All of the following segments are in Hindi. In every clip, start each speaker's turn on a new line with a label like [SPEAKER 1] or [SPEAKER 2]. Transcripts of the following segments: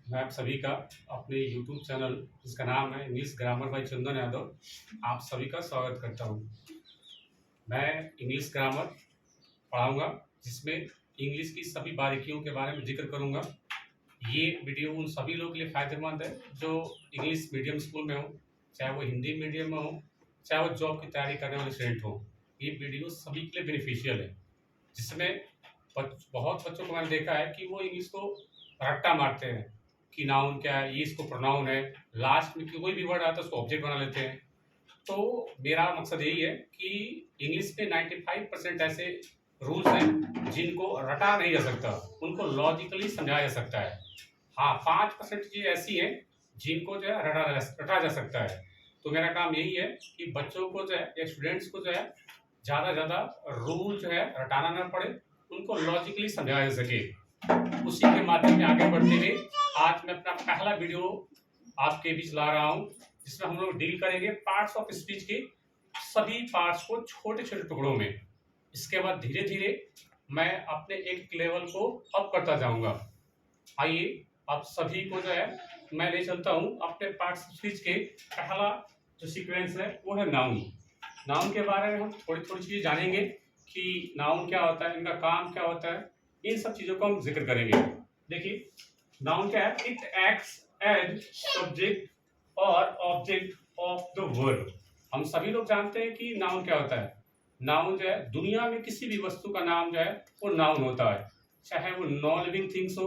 [SPEAKER 1] मैं आप सभी का अपने YouTube चैनल जिसका नाम है English grammar bye Chandan Yadav आप सभी का स्वागत करता हूँ। मैं इंग्लिश ग्रामर पढ़ाऊँगा जिसमें इंग्लिश की सभी बारीकियों के बारे में जिक्र करूँगा। ये वीडियो उन सभी लोगों के लिए फ़ायदेमंद है जो इंग्लिश मीडियम स्कूल में हो, चाहे वो हिंदी मीडियम में हो, चाहे वो जॉब की तैयारी करने वाले स्टूडेंट हो। ये वीडियो सभी के लिए बेनिफिशियल है, जिसमें बहुत बच्चों को मैंने देखा है कि वो इंग्लिश को रट्टा मारते हैं कि नाउन क्या है, ये इसको प्रोनाउन है, लास्ट में कोई भी वर्ड आता है उसको ऑब्जेक्ट बना लेते हैं। तो मेरा मकसद यही है कि इंग्लिश में 95% ऐसे रूल्स हैं जिनको रटा नहीं जा सकता, उनको लॉजिकली समझाया जा सकता है। हाँ, 5% चीज़ें ऐसी हैं जिनको जो है रटा जा सकता है। तो मेरा काम यही है कि बच्चों को जो है या स्टूडेंट्स को जो है ज़्यादा से ज़्यादा रूल जो है रटाना ना पड़े, उनको लॉजिकली समझाया जा सके। उसी के माध्यम में आगे बढ़ते हुए आज मैं अपना पहला वीडियो आपके बीच ला रहा हूँ, जिसमें हम लोग डील करेंगे पार्ट्स ऑफ स्पीच के सभी पार्ट्स को छोटे छोटे टुकड़ों में। इसके बाद धीरे धीरे मैं अपने एक लेवल को अप करता जाऊंगा। आइए आप सभी को जो है मैं ले चलता हूँ अपने पार्ट्स ऑफ स्पीच के। पहला जो सीक्वेंस है वो है नाउन। नाउन के बारे में हम थोड़ी थोड़ी चीज़ें जानेंगे कि नाउन क्या होता है, इनका काम क्या होता है, इन सब चीज़ों को हम जिक्र करेंगे। देखिए नाउन क्या है, इट एक्ट्स एज सब्जेक्ट और ऑब्जेक्ट ऑफ द वर्ड। हम सभी लोग जानते हैं कि नाउन क्या होता है। नाउन जो है दुनिया में किसी भी वस्तु का नाम जो है वो नाउन होता है, चाहे वो नॉन लिविंग थिंग्स हो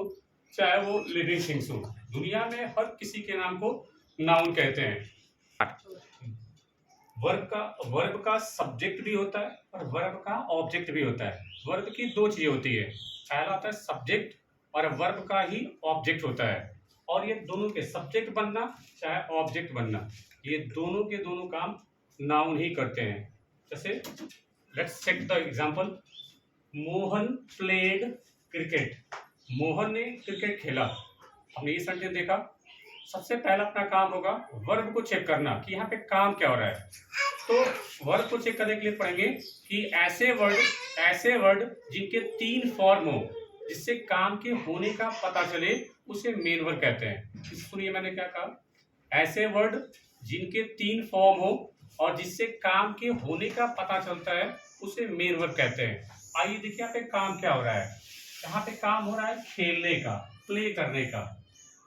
[SPEAKER 1] चाहे वो लिविंग थिंग्स हो। दुनिया में हर किसी के नाम को नाउन कहते हैं। वर्ब का सब्जेक्ट भी होता है और वर्ब का ऑब्जेक्ट भी होता है। वर्ब की दो चीजें होती है, पहला होता है सब्जेक्ट और वर्ब का ही ऑब्जेक्ट होता है। और ये दोनों के सब्जेक्ट बनना चाहे ऑब्जेक्ट बनना, ये दोनों के दोनों काम नाउन ही करते हैं। जैसे let's check the example. Mohan played cricket. Mohan ने क्रिकेट खेला। हमने ये सेंटेंस देखा। सबसे पहला अपना काम होगा वर्ब को चेक करना कि यहाँ पे काम क्या हो रहा है। तो वर्ब को चेक करने के लिए पढ़ेंगे कि ऐसे वर्ड जिनके 3 फॉर्म हो, जिससे काम के होने का पता चले, उसे मेन वर्ब कहते हैं। सुनिए मैंने क्या कहा, ऐसे वर्ड जिनके 3 फॉर्म हो और जिससे काम के होने का पता चलता है, उसे मेन वर्ब कहते हैं। आइए देखिए यहाँ पे काम क्या हो रहा है। यहाँ पे काम हो रहा है खेलने का, प्ले करने का।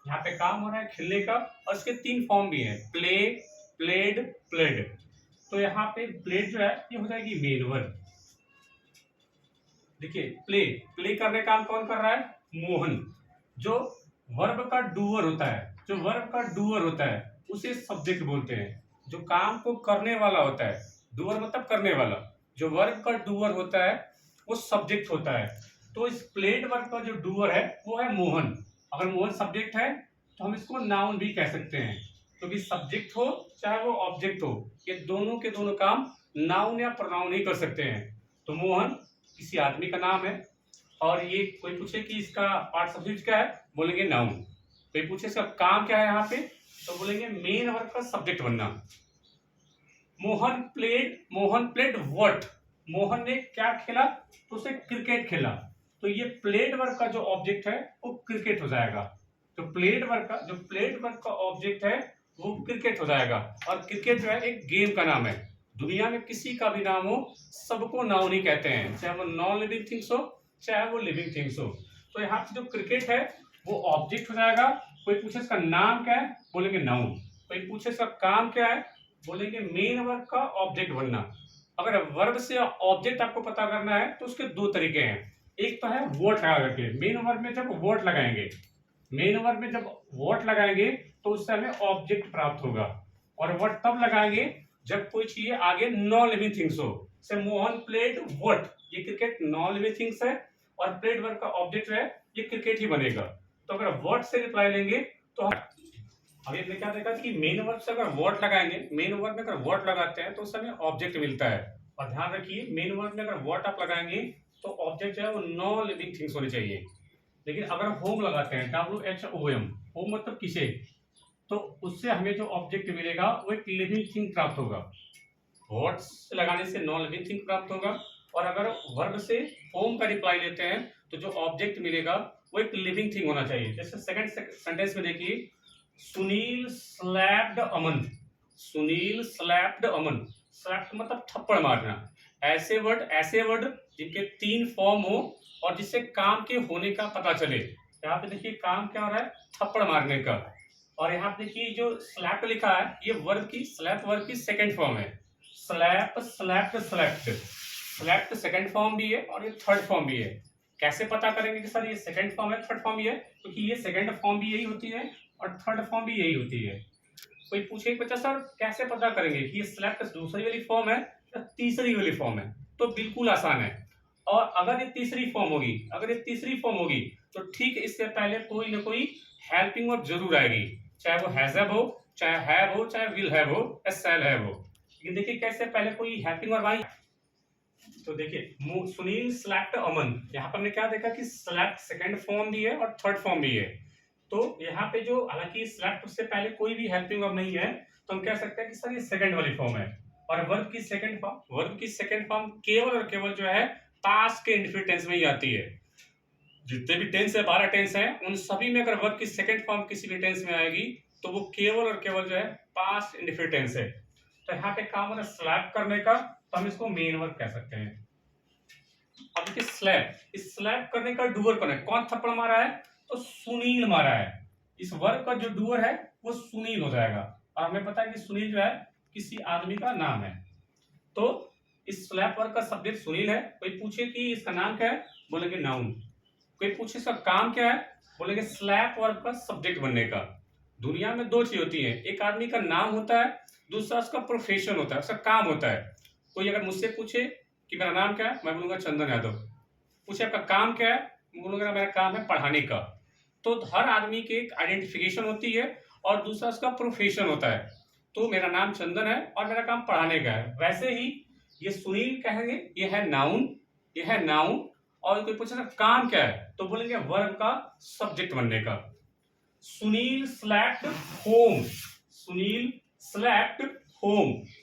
[SPEAKER 1] यहाँ पे काम हो रहा है खेलने का और इसके 3 फॉर्म भी हैं, प्ले, प्लेड, प्लेड। तो यहाँ पे प्लेड जो है ये हो जाएगी मेन वर्ब। देखिए प्ले, प्ले करने का काम कौन कर रहा है, मोहन। जो वर्ब का डूअर होता है, जो वर्ब का डूअर होता है उसे सब्जेक्ट बोलते हैं। जो काम को करने वाला होता है, डूअर मतलब करने वाला, जो वर्ब का डूअर होता है वो सब्जेक्ट होता है। तो इस प्लेड वर्ब का जो डूअर है वो है मोहन। अगर मोहन सब्जेक्ट है तो हम इसको नाउन भी कह सकते हैं, क्योंकि सब्जेक्ट हो चाहे वो ऑब्जेक्ट हो, ये दोनों के दोनों काम नाउन या प्रोनाउन ही कर सकते हैं। तो मोहन किसी आदमी का नाम है और ये कोई पूछे कि इसका पार्ट सब्जेक्ट क्या है, बोलेंगे नाउन। कोई पूछे इसका काम क्या है यहाँ पे, तो बोलेंगे मेन वर्ब का सब्जेक्ट बनना। मोहन प्लेड व्हाट, मोहन ने क्या खेला, तो उसे क्रिकेट खेला। तो ये प्लेड वर्ब का जो ऑब्जेक्ट है वो क्रिकेट हो जाएगा। तो प्लेड वर्ब का ऑब्जेक्ट है वो क्रिकेट हो जाएगा। और क्रिकेट जो है एक गेम का नाम है। दुनिया में किसी का भी नाम हो, सबको नाउन ही कहते हैं, चाहे वो नॉन लिविंग थिंग्स हो चाहे वो लिविंग थिंग्स हो। तो यहाँ पे जो क्रिकेट है वो ऑब्जेक्ट हो जाएगा। कोई पूछे इसका नाम क्या है, बोलेंगे नाउन। कोई पूछे इसका काम क्या है, बोलेंगे मेन वर्ब का ऑब्जेक्ट बनना। अगर वर्ब से ऑब्जेक्ट आपको पता करना है तो उसके 2 तरीके हैं। एक तो है वोट लगा करके, मेन वर्ब में जब वोट लगाएंगे, मेन वर्ब में जब वोट लगाएंगे तो उससे हमें ऑब्जेक्ट प्राप्त होगा। और वोट तब लगाएंगे जब कोई चीज आगे नॉन लिविंग थिंग्स हो। से मोहन प्लेड वोट, ये क्रिकेट नॉन लिविंग थिंग्स है और प्लेड वर्ब का ऑब्जेक्ट है ये क्रिकेट ही बनेगा। तो अगर वोट से रिप्लाई लेंगे तो अभी हमने क्या देखा कि मेन वर्ब से अगर वॉट लगाएंगे, मेन वर्ब में अगर वॉट लगाते हैं तो उस समय ऑब्जेक्ट मिलता है। और ध्यान रखिए मेन वर्ब में अगर वॉट आप लगाएंगे तो ऑब्जेक्ट जो है वो नॉन लिविंग थिंग्स होने चाहिए। लेकिन अगर होम लगाते हैं, WHOM, होम मतलब किसे, तो उससे हमें जो ऑब्जेक्ट मिलेगा वो एक लिविंग थिंग प्राप्त होगा। वॉट से लगाने से नॉन लिविंग थिंग प्राप्त होगा। और अगर वर्ब से होम का रिप्लाई लेते हैं तो जो ऑब्जेक्ट मिलेगा वो एक लिविंग थिंग होना चाहिए। जैसे सेकंड सेंटेंस में देखिए, सुनील स्लैप्ड अमन। सुनील स्लैप्ड अमन। स्लैप्ड मतलब थप्पड़ मारना। ऐसे वर्ड जिनके 3 फॉर्म हो और जिससे काम के होने का पता चले। यहाँ पे देखिए काम क्या हो रहा है, थप्पड़ मारने का। और यहाँ पे देखिए जो स्लैप लिखा है, ये वर्ब की, स्लैप वर्ब की सेकंड फॉर्म है। Slap, slapped, slapped. Slapped second form भी है और ये थर्ड फॉर्म भी है। कैसे पता करेंगे कि सर ये सेकंड फॉर्म है, थर्ड फॉर्म भी है? क्योंकि ये सेकंड फॉर्म भी यही होती है और थर्ड फॉर्म भी यही होती है। कोई पूछे बच्चा सर कैसे पता करेंगे कि ये स्लैप्ड दूसरी वाली फॉर्म है या तीसरी वाली फॉर्म है? तो बिल्कुल आसान है। और अगर ये तीसरी फॉर्म होगी, तो ठीक इससे पहले कोई ना कोई हेल्पिंग वर्ब जरूर आएगी, चाहे वो हैज हैव हो, चाहे हैव हो, चाहे विल हैव हो, या शैल हैव हो। लेकिन देखिए कैसे पहले कोई हेल्पिंग वर्ब आई। तो देखिए सुनील स्लैप्ड अमन, यहाँ पर हमने क्या देखा कि स्लैप्ड सेकंड फॉर्म भी है और थर्ड फॉर्म भी है। तो यहाँ पे जो, हालांकि स्लैप्ड से पहले कोई भी हेल्पिंग वर्ब नहीं है, तो हम कह सकते हैं कि सर ये सेकंड वाली फॉर्म है। और वर्ब की सेकंड फॉर्म केवल और केवल जो है पास्ट के इंडेफिनिट टेंस में ही आती है। जितने भी टेंस है, 12 टेंस है, उन सभी में अगर वर्ब की सेकंड फॉर्म किसी भी टेंस में आएगी तो वो केवल और केवल जो है पास्ट इंडेफिनिट टेंस है। तो यहाँ पे काम हो रहा है स्लैप करने का, तो हम इसको मेन वर्ब कह सकते हैं। अब देखिए स्लैप, इस स्लैप करने का डूअर कौन है? कौन थप्पड़ मारा है? तो सुनील मारा है। इस वर्ब का जो डूअर है वो सुनील हो जाएगा। और हमें पता है कि सुनील जो है किसी आदमी का नाम है। तो इस स्लैप वर्ब का सब्जेक्ट सुनील है। कोई पूछे कि इसका नाम क्या है, बोलेंगे नाउन। कोई पूछे इसका काम क्या है, बोलेंगे स्लैप वर्ब का सब्जेक्ट बनने का। दुनिया में 2 चीज होती है, एक आदमी का नाम होता है, दूसरा उसका प्रोफेशन होता है, उसका काम होता है। कोई अगर मुझसे पूछे कि मेरा नाम क्या है, मैं बोलूंगा चंदन यादव। पूछे आपका काम क्या है, बोलूंगा मेरा काम है पढ़ाने का। तो हर आदमी की एक आइडेंटिफिकेशन होती है और दूसरा उसका प्रोफेशन होता है। तो मेरा नाम चंदन है और मेरा काम पढ़ाने का है। वैसे ही ये सुनील कहेंगे, ये है नाउन। और कोई पूछे काम क्या है, तो बोलेंगे वर्ब का सब्जेक्ट बनने का। Sunil slapped home.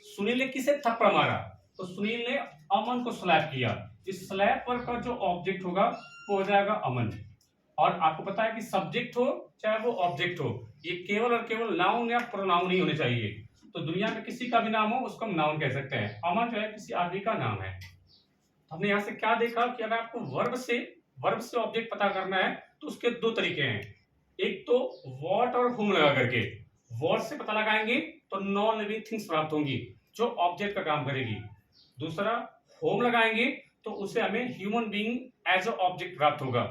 [SPEAKER 1] सुनील ने किसे थप्पड़ मारा? तो सुनील ने अमन को स्लैप किया। इस स्लैप वर्ब का जो ऑब्जेक्ट होगा वो हो जाएगा अमन। और आपको पता है कि सब्जेक्ट हो चाहे वो ऑब्जेक्ट हो, ये केवल और केवल नाउन या प्रोनाउन ही होने चाहिए। तो दुनिया में किसी का भी नाम हो उसको हम नाउन कह सकते हैं। अमन जो है किसी आदमी का नाम है। हमने यहाँ से क्या देखा कि अगर आपको वर्ब से ऑब्जेक्ट पता करना है तो उसके 2 तरीके हैं। एक तो व्हाट और हुम लगा करके, व्हाट से पता लगाएंगे तो नॉन लिविंग थिंग्स प्राप्त होंगी जो ऑब्जेक्ट का काम करेगी। दूसरा होम लगाएंगे तो उसे हमें human being as a object प्राप्त होगा।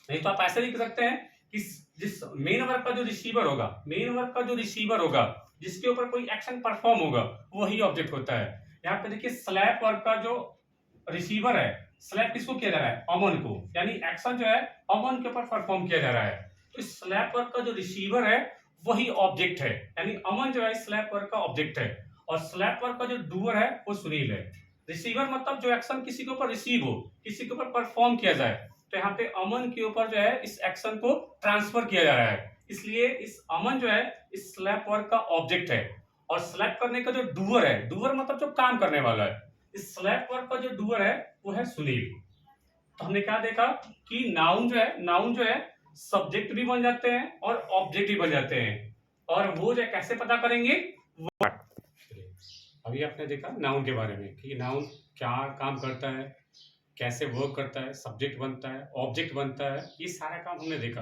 [SPEAKER 1] नहीं तो आप ऐसे लिख सकते हैं कि जिस मेन वर्ब का जो रिसीवर होगा, जिसके ऊपर कोई एक्शन परफॉर्म होगा, वही ऑब्जेक्ट होता है। यहाँ पे देखिए स्लैप वर्ब का जो रिसीवर है, स्लैप किसको किया जा रहा है? अमन को। यानी एक्शन जो है अमन के ऊपर परफॉर्म किया जा रहा है। तो स्लैप वर्ब का जो रिसीवर है वही ऑब्जेक्ट है, यानी अमन जो है स्लैप वर्ब का ऑब्जेक्ट है। और स्लैप वर्ब का जो डूअर है वो सुनील है। रिसीवर मतलब जो एक्शन किसी के ऊपर रिसीव हो, किसी के ऊपर परफॉर्म किया जाए। तो यहाँ पे अमन के ऊपर जो है इस एक्शन को ट्रांसफर किया जा रहा है, इसलिए इस अमन जो है इस स्लैप वर्ब का ऑब्जेक्ट है। और स्लैप करने का जो डूअर है, डूअर मतलब जो काम करने वाला है, इस स्लैप वर्ब का जो डूअर है वो है सुनील। तो हमने क्या देखा कि नाउन जो है सब्जेक्ट भी बन जाते हैं और ऑब्जेक्ट भी बन जाते हैं। और वो जो कैसे पता करेंगे, अभी आपने देखा नाउन के बारे में कि नाउन क्या काम करता है, कैसे वर्क करता है, सब्जेक्ट बनता है, ऑब्जेक्ट बनता है, ये सारा काम हमने देखा।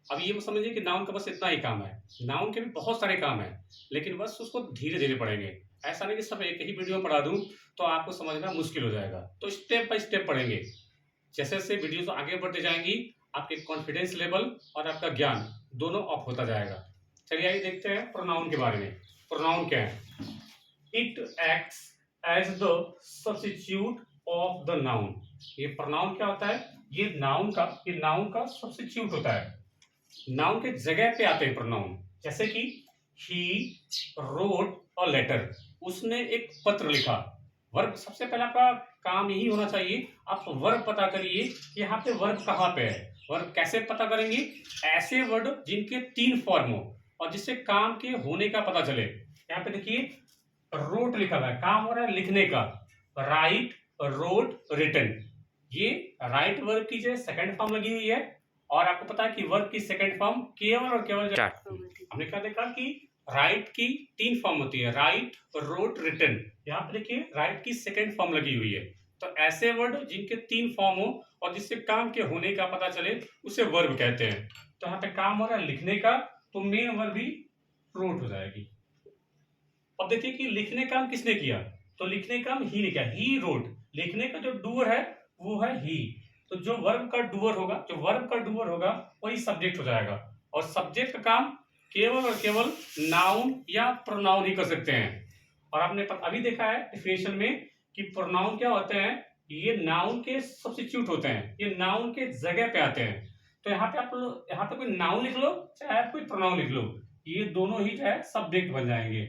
[SPEAKER 1] अब ये समझिए कि नाउन का बस इतना ही काम है। नाउन के भी बहुत सारे काम है, लेकिन बस उसको धीरे धीरे पढ़ेंगे। ऐसा नहीं कि सब एक ही वीडियो में पढ़ा दूं तो आपको समझना मुश्किल हो जाएगा। तो स्टेप बाय स्टेप पढ़ेंगे। जैसे जैसे वीडियो आगे बढ़ते जाएंगी, आपके कॉन्फिडेंस लेवल और आपका ज्ञान दोनों अप होता जाएगा। चलिए आइए देखते हैं प्रोनाउन के बारे में। प्रोनाउन क्या है? It acts as the substitute of the noun. ये प्रोनाउन क्या होता है? ये नाउन का सब्स्टिट्यूट होता है। नाउन के जगह पे आते हैं प्रोनाउन। जैसे कि ही रोट अ लेटर, उसने एक पत्र लिखा। वर्ब, सबसे पहले आपका काम यही होना चाहिए, आप वर्ब पता करिए यहाँ पे वर्ब कहाँ पे है। वर्ब कैसे पता करेंगे? ऐसे वर्ड जिनके 3 फॉर्म हो और जिससे काम के होने का पता चले। यहाँ पे देखिए रोट लिखा हुआ है, काम हो रहा है लिखने का। Write, wrote, written. ये राइट वर्ब की जो सेकंड फॉर्म लगी हुई है और आपको पता है कि वर्ब की सेकंड फॉर्म केवल और केवल हमने क्या देखा कि राइट की 3 फॉर्म होती है, राइट, रोट, रिटन। यहाँ पे देखिए राइट की सेकंड फॉर्म लगी हुई है। तो ऐसे वर्ड जिनके 3 फॉर्म हो और जिससे काम के होने का पता चले उसे वर्ब कहते हैं। तो यहाँ पे काम हो रहा है लिखने का, तो मेन वर्ब ही रोट हो जाएगी। अब देखिए कि लिखने काम किसने किया, तो लिखने काम ही ने किया, ही रोट। लिखने का जो डूअर है वो है ही। तो जो वर्ब का डूअर होगा वही सब्जेक्ट हो जाएगा। और सब्जेक्ट का काम केवल और केवल नाउन या प्रोनाउन ही कर सकते हैं। और आपने अभी देखा है डिफिनेशन में कि प्रोनाउन क्या होते हैं, ये नाउन के सब्स्टिट्यूट होते हैं, ये नाउन के जगह पे आते हैं। तो यहाँ पे आप लोग यहाँ पे कोई नाउन लिख लो चाहे आप कोई प्रोनाउन लिख लो, ये दोनों ही जो है सब्जेक्ट बन जाएंगे।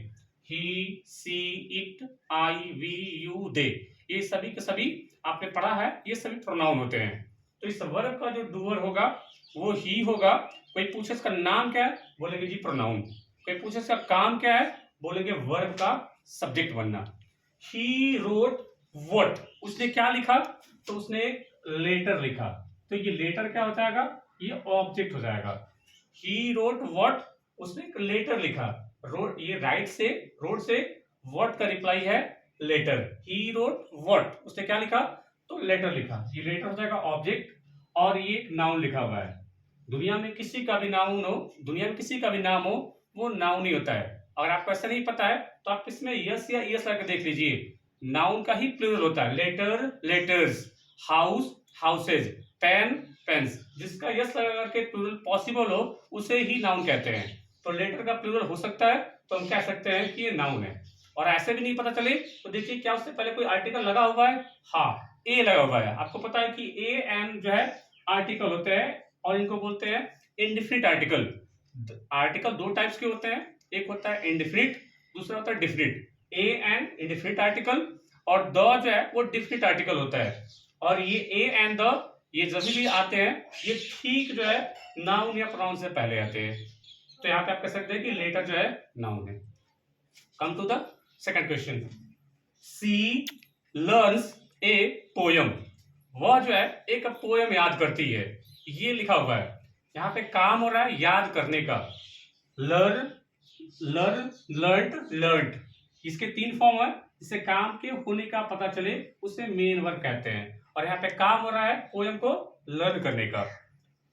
[SPEAKER 1] ही, सी, इट, आई, वी, यू, दे, ये सभी के सभी आपने पढ़ा है, ये सभी प्रोनाउन होते हैं। तो इस वर्ब का जो डूअर होगा वो ही होगा। कोई पूछे इसका नाम क्या है, बोलेंगे जी प्रोनाउन। कोई पूछे इसका काम क्या है, बोलेंगे वर्ब का सब्जेक्ट बनना। ही रोट व्हाट, उसने क्या लिखा, तो उसने एक लेटर लिखा। तो ये लेटर क्या हो जाएगा, ये ऑब्जेक्ट हो जाएगा। ही रोट व्हाट, उसने एक लेटर लिखा। रोट, ये राइट से, रोड से, व्हाट का रिप्लाई है लेटर। ही रोट व्हाट, उसने क्या लिखा, तो लेटर लिखा। ये लेटर हो जाएगा ऑब्जेक्ट। और ये एक नाउन लिखा हुआ है। दुनिया में किसी का भी नाउन हो, दुनिया में किसी का भी नाम हो, वो नाउन ही होता है। अगर आपको ऐसा नहीं पता है तो आप इसमें यस या यस लगा देख लीजिए। नाउन का ही प्लूरल होता है, letter, letters, house, houses, pen, pens. जिसका यस लगा करके प्लूरल पॉसिबल हो उसे ही नाउन कहते हैं। तो लेटर का प्लूरल हो सकता है तो हम कह सकते हैं कि ये नाउन है। और ऐसे भी नहीं पता चले तो देखिए क्या उससे पहले कोई आर्टिकल लगा हुआ है, हाँ ए लगा हुआ है। आपको पता है कि ए एन जो है आर्टिकल होते हैं और इनको बोलते हैं इंडिफिनिट आर्टिकल। आर्टिकल 2 टाइप्स के होते हैं, एक होता है इंडिफिनिट, दूसरा होता है definite. A N indefinite article और द जो है वो डिफिनिट आर्टिकल होता है। और ये ए एंड द ये जब भी आते हैं ये ठीक जो है नाउन या प्रोनाउन से पहले आते हैं। तो यहाँ पे आप कह सकते हैं कि लेटर जो है नाउन है। Come to the second question. She learns a poem, वह जो है एक पोयम याद करती है। ये लिखा हुआ है, यहाँ पे काम हो रहा है याद करने का। लर्न, लर्न, लर्ट, लर्ट, इसके 3 फॉर्म है। जिससे काम के होने का पता चले उसे मेन वर्ब कहते हैं। और यहाँ पे काम हो रहा है पोयम को लर्न करने का।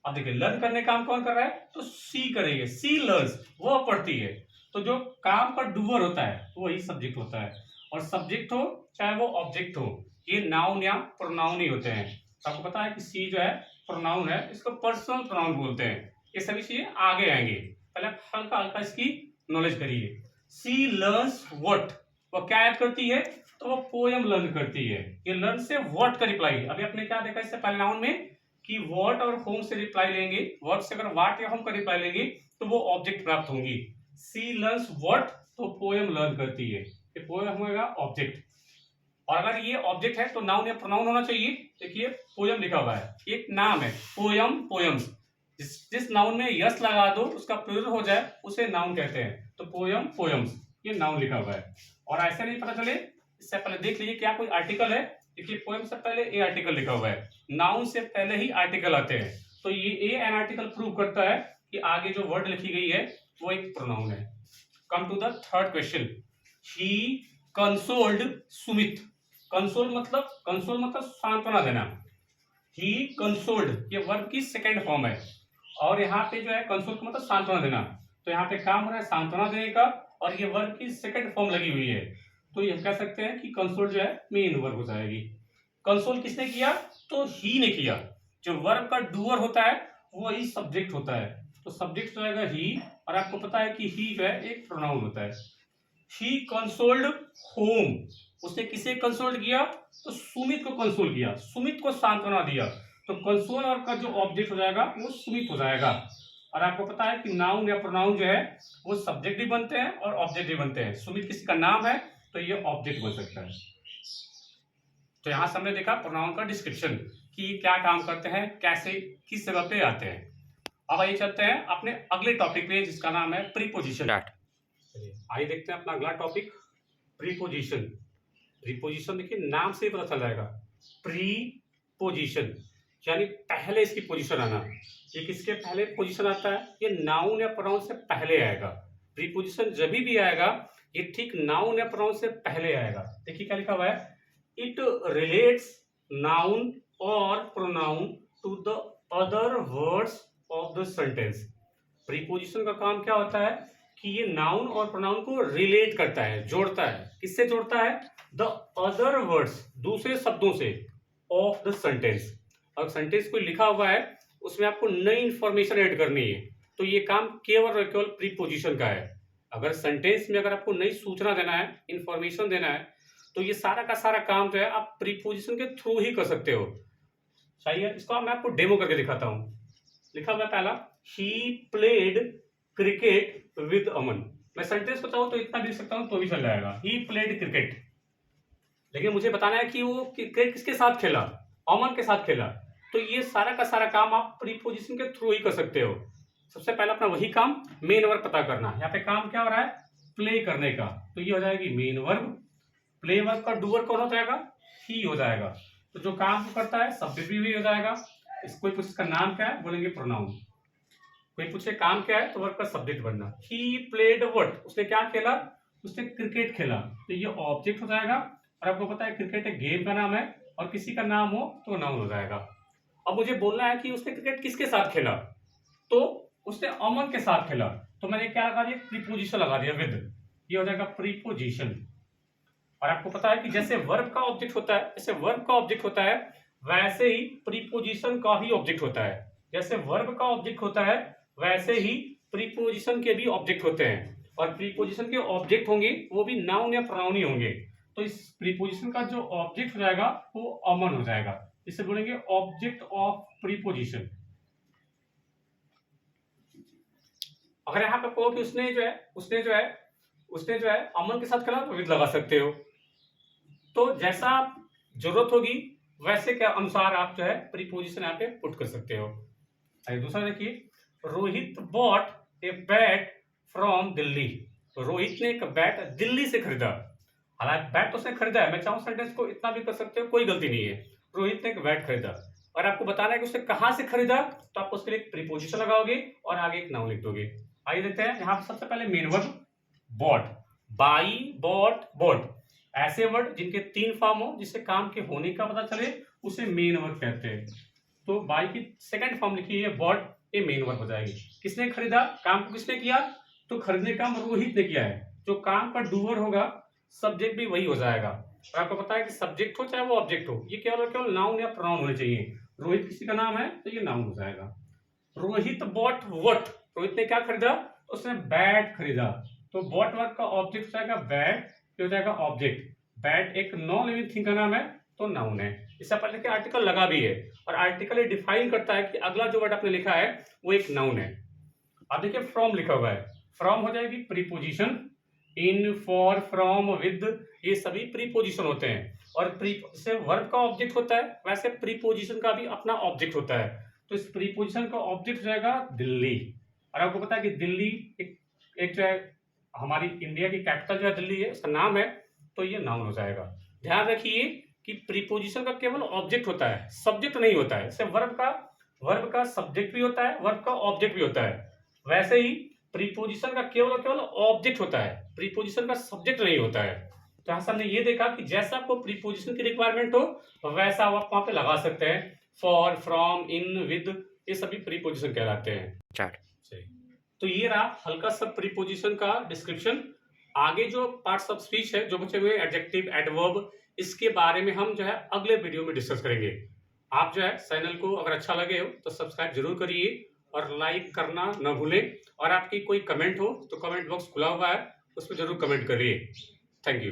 [SPEAKER 1] अब देखिए लर्न करने का काम कौन कर रहा है, तो सी करेंगे, सी लर्न्स, वो पढ़ती है। तो जो काम का डूअर होता है वो ही सब्जेक्ट होता है। और सब्जेक्ट हो चाहे वो ऑब्जेक्ट हो, ये नाउन या प्रोनाउन ही होते हैं। तो आपको पता है कि सी जो है प्रोनाउन है, इसको पर्सनल प्रोनाउन बोलते हैं। ये सभी चीजें आगे आएंगे, पहले आप हल्का हल्का इसकी नॉलेज करिए। सी लर्न्स व्हाट, वो क्या याद करती है, तो वो पोयम लर्न करती है। ये लर्न से व्हाट का रिप्लाई, अभी आपने क्या देखा इससे पहले नाउन में कि व्हाट और होम से रिप्लाई लेंगे, व्हाट से अगर व्हाट या होम का रिप्लाई लेंगे तो वो ऑब्जेक्ट प्राप्त होंगी। सी लर्न्स व्हाट, तो पोयम लर्न करती है, ये पोयम होगा ऑब्जेक्ट। और अगर ये ऑब्जेक्ट है तो नाउन या प्रोनाउन होना चाहिए। देखिए पोयम लिखा हुआ है, एक नाम है पोयम, पोयम्स। जिस नाउन में यस लगा दो उसका प्लूरल हो जाए उसे नाउन कहते हैं। तो पोयम, पोयम्स, ये नाउन लिखा हुआ है। और ऐसे नहीं पता चले इससे पहले देख लीजिए क्या कोई आर्टिकल है। देखिए पोयम से पहले ए आर्टिकल लिखा हुआ है, नाउन से पहले ही आर्टिकल आते हैं। तो ये ए एन आर्टिकल प्रूव करता है कि आगे जो वर्ड लिखी गई है वो एक प्रोनाउन है। Come to the third question. He consoled Sumit, console मतलब सांत्वना देना। ही कंसोल्ड, ये वर्ब की सेकंड फॉर्म है। और यहाँ पे जो है कंसोल का मतलब सांत्वना देना। तो यहाँ पे काम हो रहा है सांत्वना देने का और ये वर्ब की सेकंड फॉर्म लगी हुई है। तो ये कह सकते हैं कि कंसोल जो है मेन वर्ब हो जाएगी। कंसोल किसने किया, तो ही ने किया। जो वर्ब का डूअर होता है वो ही सब्जेक्ट होता है। तो सब्जेक्ट हो जाएगा ही। और आपको पता है कि ही जो है एक प्रोनाउन होता है। ही कंसोल्ड होम, उसने किसे कंसोल्ड किया, तो सुमित को कंसोल किया, सुमित को सांत्वना दिया। तो कंसोल और का जो ऑब्जेक्ट हो जाएगा वो सुमित हो जाएगा। और आपको पता है कि नाउन या प्रोनाउन जो है वो सब्जेक्ट भी बनते हैं और ऑब्जेक्ट भी बनते हैं। सुमित किसी का नाम है तो ये ऑब्जेक्ट बन सकता है। तो यहां से हमने देखा प्रोनाउन का डिस्क्रिप्शन कि क्या काम करते हैं, कैसे, किस जगह पे आते हैं। अब आइए चलते हैं अपने अगले टॉपिक पे जिसका नाम है प्रीपोजिशन। आइए देखते हैं अपना अगला टॉपिक, प्रीपोजिशन। प्रीपोजिशन देखिए नाम से ही पता चल जाएगा, प्रीपोजिशन। यानी पहले इसकी पोजीशन आना। ये किसके पहले पोजीशन आता है? ये नाउन या प्रोनाउन से पहले आएगा। प्रीपोजिशन जब भी आएगा ये ठीक नाउन या प्रोनाउन से पहले आएगा। देखिए क्या लिखा हुआ है, इट रिलेट्स नाउन और pronoun to the other words of the sentence. Preposition का काम क्या होता है कि ये नाउन और प्रोनाउन को रिलेट करता है, जोड़ता है। किससे जोड़ता है? द अदर वर्ड्स, दूसरे शब्दों से, ऑफ द सेंटेंस। अगर सेंटेंस कोई लिखा हुआ है उसमें आपको नई इंफॉर्मेशन ऐड करनी है तो ये काम केवल और केवल प्रीपोजिशन का है। अगर सेंटेंस में अगर आपको नई सूचना देना है, इंफॉर्मेशन देना है, तो ये सारा का सारा काम जो है आप प्रीपोजिशन के थ्रू ही कर सकते हो। सही है, इसको मैं आपको डेमो करके दिखाता हूँ। लिखा हुआ पहला, ही प्लेड क्रिकेट विद अमन। मैं सेंटेंस को चाहूँ तो इतना भी लिख सकता हूँ तो भी चल जाएगा, ही प्लेड क्रिकेट। लेकिन मुझे बताना है कि वो क्रिकेट किसके साथ खेला? अमन के साथ खेला। तो ये सारा का सारा काम आप प्रीपोजिशन के थ्रू ही कर सकते हो। सबसे पहले अपना वही काम, मेन वर्ब पता करना। यहाँ पे काम क्या हो रहा है? प्ले करने का, तो ये हो जाएगी मेन वर्ब। प्ले वर्ब का डूअर कौन हो जाएगा? ही हो जाएगा। तो जो काम को करता है सब्जेक्ट भी हो जाएगा। कोई पूछे इसका नाम क्या है, बोलेंगे प्रोनाउन। कोई पूछे काम क्या है तो वर्ब का सब्जेक्ट बनना। ही प्लेड व्हाट, उसने क्या खेला? उसने क्रिकेट खेला, तो ये ऑब्जेक्ट हो जाएगा। और आपको पता है क्रिकेट एक गेम का नाम है और किसी का नाम हो तो नाउन हो जाएगा। अब मुझे बोलना है कि उसने क्रिकेट किसके साथ खेला, तो उसने अमन के साथ खेला, तो मैंने क्या लगा दिया? प्रीपोजिशन लगा दिया विद। ये हो जाएगा प्रीपोजिशन। और आपको पता है कि जैसे वर्ब का ऑब्जेक्ट होता है, जैसे वर्ब का ऑब्जेक्ट होता है वैसे ही प्रीपोजिशन का ही ऑब्जेक्ट होता है। जैसे वर्ब का ऑब्जेक्ट होता है वैसे ही प्रीपोजिशन के भी ऑब्जेक्ट होते हैं। और प्रीपोजिशन के ऑब्जेक्ट होंगे वो भी नाउन या प्रोनाउन ही होंगे। तो इस प्रीपोजिशन का जो ऑब्जेक्ट हो जाएगा वो अमन हो जाएगा। इसे बोलेंगे ऑब्जेक्ट ऑफ प्रीपोजिशन। अगर यहाँ पे कहो कि उसने जो है अमन के साथ खेला तो विद लगा सकते हो। तो जैसा जरूरत होगी वैसे के अनुसार आप जो है प्रीपोजिशन यहाँ पे पुट कर सकते हो। दूसरा देखिए, Rohit bot a bat from Delhi. Rohit ने एक बैट दिल्ली से खरीदा। हालांकि बैट तो उसने खरीदा है, मैं चाहूँ सेंटेंस को इतना भी कर सकते हो, कोई गलती नहीं है। रोहित ने एक बैट खरीदा और आपको बताना है कि उसने कहां से खरीदा, तो आप उसके लिए एक प्रीपोजिशन लगाओगे और आगे एक नाउन लिख दोगे। आइए देखते हैं। यहाँ पे सबसे पहले main verb bought, buy, bought, bought. ऐसे वर्ड जिनके 3 फॉर्म हो, जिससे काम के होने का पता चले, उसे मेन वर्ब कहते हैं। तो बाई की सेकंड फॉर्म लिखी है बॉट, ये मेन वर्ब हो जाएगी। किसने खरीदा, काम को किसने किया, तो खरीदने का काम रोहित ने किया है। जो काम का डूअर होगा सब्जेक्ट भी वही हो जाएगा। और आपको पता है कि सब्जेक्ट हो चाहे वो ऑब्जेक्ट हो, ये केवल और केवल नाउन या प्रोनाउन होने चाहिए। रोहित किसी का नाम है तो ये नाउन हो जाएगा। रोहित बॉट व्हाट, रोहित ने क्या खरीदा, उसने बैट खरीदा। तो बॉट वर्ड का ऑब्जेक्ट हो जाएगा बैट, हो जाएगा ऑब्जेक्ट। बैट एक नॉन लिविंग थिंग का नाम है तो नाउन है। इससे पहले कि आर्टिकल लगा भी है और आर्टिकल ये डिफाइन करता है कि अगला जो वर्ड आपने लिखा है वो एक नाउन है। अब देखिए फ्रॉम लिखा हुआ है, फ्रॉम हो जाएगी preposition. In, for, from, with, ये सभी प्रीपोजिशन होते हैं। और जैसे वर्ब का ऑब्जेक्ट होता है वैसे प्रीपोजिशन का भी अपना ऑब्जेक्ट होता है। तो इस प्रीपोजिशन का ऑब्जेक्ट हो जाएगा दिल्ली। और आपको पता है कि दिल्ली एक जो है हमारी इंडिया की कैपिटल जो है दिल्ली है, उसका नाम है, तो ये नाउन हो जाएगा। ध्यान रखिए कि प्रीपोजिशन का केवल ऑब्जेक्ट होता है, सब्जेक्ट नहीं होता है। जैसे वर्ब का सब्जेक्ट भी होता है, वर्ब का ऑब्जेक्ट भी होता है, वैसे ही प्रीपोजिशन का केवल ऑब्जेक्ट होता है, प्रीपोजिशन का सब्जेक्ट नहीं होता है। तो यहाँ से हमने ये देखा कि जैसा आपको प्रीपोजिशन की रिक्वायरमेंट हो वैसा आप वहां पे लगा सकते हैं। फॉर, फ्रॉम, इन, विद, ये सभी प्रीपोजिशन कहलाते हैं। सही। तो ये रहा हल्का सा प्रीपोजिशन का डिस्क्रिप्शन। आगे जो पार्ट्स ऑफ स्पीच है, जो बचे हुए एडजेक्टिव, एडवर्ब, इसके बारे में हम जो है अगले वीडियो में डिस्कस करेंगे। आप जो है चैनल को अगर अच्छा लगे हो तो सब्सक्राइब जरूर करिए और लाइक करना न भूलें। और आपकी कोई कमेंट हो तो कमेंट बॉक्स खुला हुआ है, उस पर जरूर कमेंट करिए। Thank you.